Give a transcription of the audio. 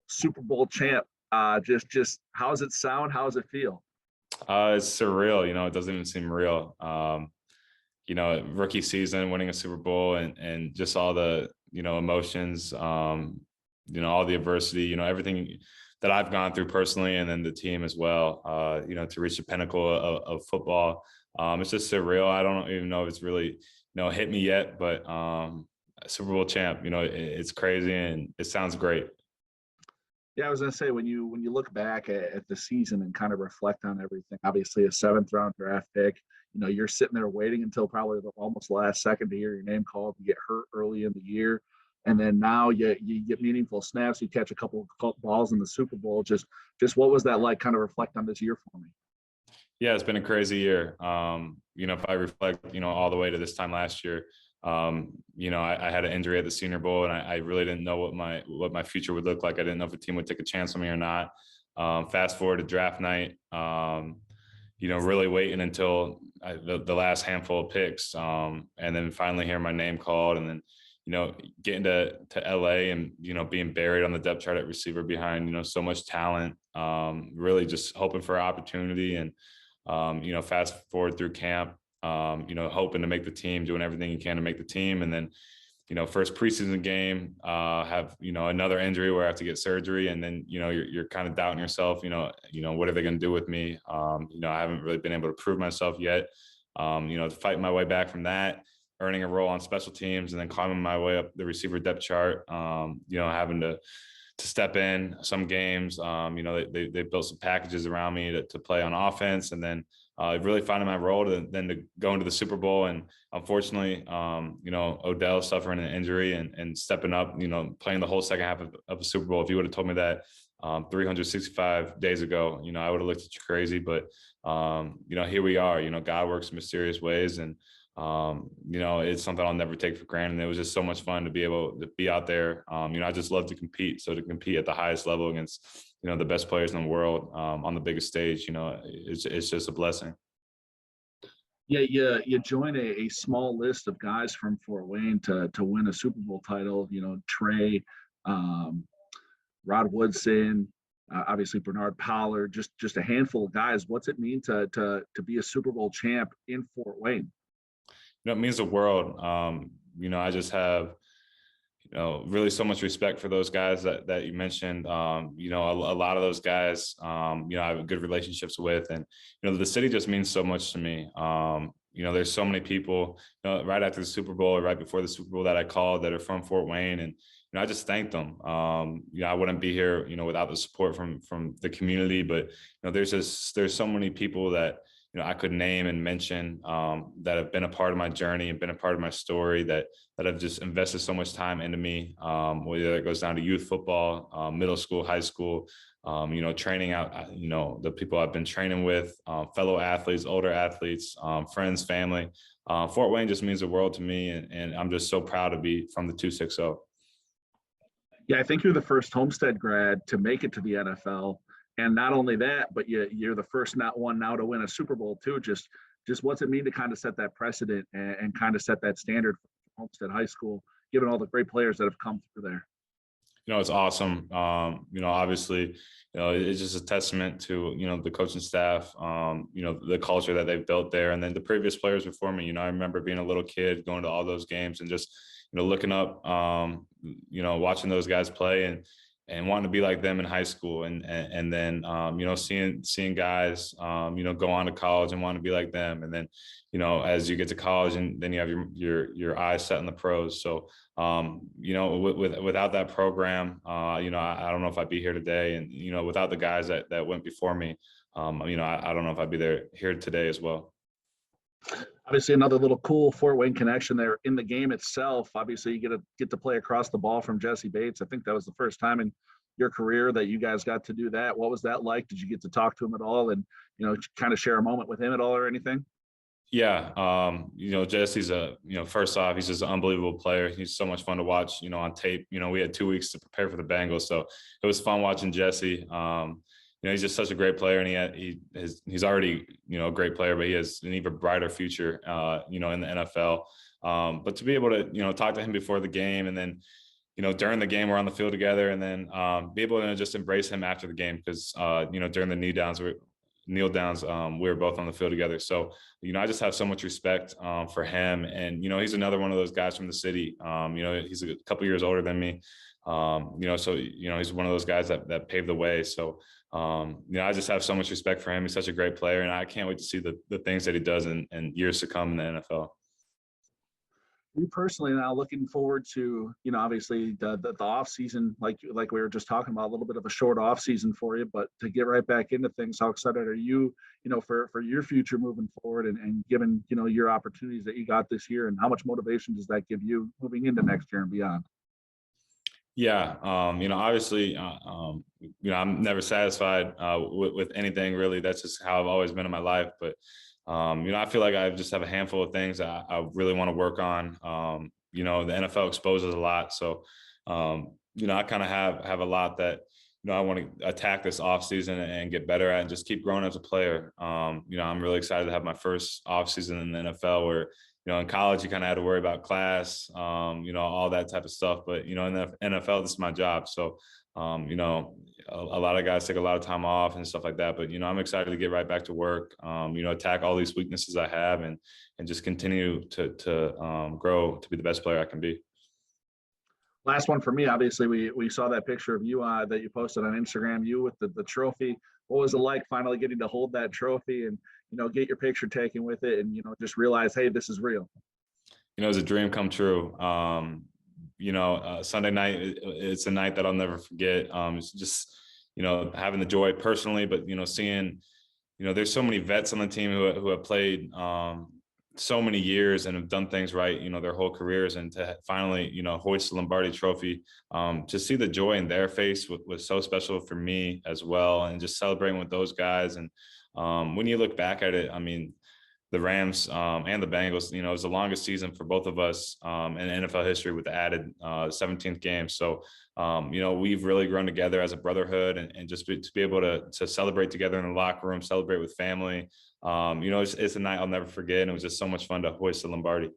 Super Bowl champ. Just how does it sound? How does it feel? It's surreal. It doesn't even seem real. Rookie season, winning a Super Bowl, and just all the emotions. All the adversity. Everything that I've gone through personally, and then the team as well. To reach the pinnacle of football. It's just surreal. I don't even know if it's really hit me yet, but Super Bowl champ. It's crazy and it sounds great. Yeah, I was gonna say when you look back at the season and kind of reflect on everything, obviously a seventh round draft pick, you're sitting there waiting until probably almost the last second to hear your name called. You get hurt early in the year, and then now you get meaningful snaps. You catch a couple of balls in the Super Bowl. Just what was that like? Kind of reflect on this year for me. Yeah, it's been a crazy year. If I reflect, all the way to this time last year, I had an injury at the Senior Bowl, and I really didn't know what my future would look like. I didn't know if a team would take a chance on me or not. Fast forward to draft night, really waiting until the last handful of picks, and then finally hear my name called, and then getting to LA and being buried on the depth chart at receiver behind so much talent. Really just hoping for an opportunity, and fast forward through camp, hoping to make the team, doing everything you can to make the team. And then, first preseason game, have, another injury where I have to get surgery. And then, you're kind of doubting yourself, what are they going to do with me? I haven't really been able to prove myself yet. To fight my way back from that, earning a role on special teams, and then climbing my way up the receiver depth chart, having to step in some games. They built some packages around me to play on offense, and then really finding my role to go into the Super Bowl. And unfortunately, Odell suffering an injury and stepping up, playing the whole second half of a Super Bowl. If you would have told me that 365 days ago, I would have looked at you crazy. But, here we are. God works in mysterious ways, and it's something I'll never take for granted. And it was just so much fun to be able to be out there. I just love to compete. So to compete at the highest level against, the best players in the world, on the biggest stage, it's just a blessing. Yeah, you join a small list of guys from Fort Wayne to win a Super Bowl title. Trey, Rod Woodson, obviously Bernard Pollard, just a handful of guys. What's it mean to be a Super Bowl champ in Fort Wayne? It means the world. I just have, really so much respect for those guys that you mentioned. A lot of those guys, I have good relationships with, and, the city just means so much to me. There's so many people, right after the Super Bowl or right before the Super Bowl that I called that are from Fort Wayne. And, I just thank them. I wouldn't be here, without the support from the community, but, there's so many people that, I could name and mention, that have been a part of my journey and been a part of my story, that have just invested so much time into me, whether it goes down to youth football, middle school, high school, training out, the people I've been training with, fellow athletes, older athletes, friends, family. Fort Wayne just means the world to me, and I'm just so proud to be from the 260. Yeah, I think you're the first Homestead grad to make it to the NFL. And not only that, but you're the first one now to win a Super Bowl too. Just what's it mean to kind of set that precedent and kind of set that standard for Homestead High School, given all the great players that have come through there? It's awesome. Obviously, it's just a testament to, the coaching staff, the culture that they've built there. And then the previous players before me, I remember being a little kid going to all those games and just, looking up, watching those guys play and wanting to be like them in high school, and then seeing guys go on to college and want to be like them, and then as you get to college, and then you have your eyes set on the pros. So without that program, I don't know if I'd be here today, and without the guys that went before me, I don't know if I'd be here today as well. Obviously, another little cool Fort Wayne connection there in the game itself. Obviously, you get to play across the ball from Jesse Bates. I think that was the first time in your career that you guys got to do that. What was that like? Did you get to talk to him at all, and kind of share a moment with him at all or anything? Yeah, Jesse's first off, he's just an unbelievable player. He's so much fun to watch, on tape. We had 2 weeks to prepare for the Bengals, so it was fun watching Jesse. He's just such a great player, and he's already, a great player, but he has an even brighter future, in the NFL. But to be able to, talk to him before the game, and then, during the game we're on the field together, and then be able to just embrace him after the game because during the kneel downs, we were both on the field together. So, I just have so much respect for him. And, he's another one of those guys from the city. He's a couple years older than me. So, he's one of those guys that paved the way. So, I just have so much respect for him. He's such a great player, and I can't wait to see the things that he does in years to come in the NFL. You personally now looking forward to, obviously the off season, like we were just talking about, a little bit of a short off season for you, but to get right back into things, how excited are you, for your future moving forward, and given, your opportunities that you got this year, and how much motivation does that give you moving into next year and beyond? Yeah, obviously, I'm never satisfied with anything really. That's just how I've always been in my life. But I feel like I just have a handful of things that I really want to work on. The NFL exposes a lot, so I kind of have a lot that I want to attack this off season and get better at, and just keep growing as a player. I'm really excited to have my first off season in the NFL, where in college you kind of had to worry about class, all that type of stuff. But in the NFL, this is my job, so a lot of guys take a lot of time off and stuff like that. But I'm excited to get right back to work. Attack all these weaknesses I have, and just continue to grow to be the best player I can be. Last one for me. Obviously, we saw that picture of you that you posted on Instagram. You with the trophy. What was it like finally getting to hold that trophy and get your picture taken with it, and just realize, hey, this is real? It was a dream come true. Sunday night, it's a night that I'll never forget. It's just having the joy personally, but seeing there's so many vets on the team who have played so many years and have done things right, their whole careers, and to finally, hoist the Lombardi Trophy, to see the joy in their face was so special for me as well. And just celebrating with those guys. And when you look back at it, I mean, the Rams and the Bengals, it was the longest season for both of us in NFL history with the added 17th game. So, we've really grown together as a brotherhood, and just to be able to celebrate together in the locker room, celebrate with family. It's a night I'll never forget. And it was just so much fun to hoist the Lombardi.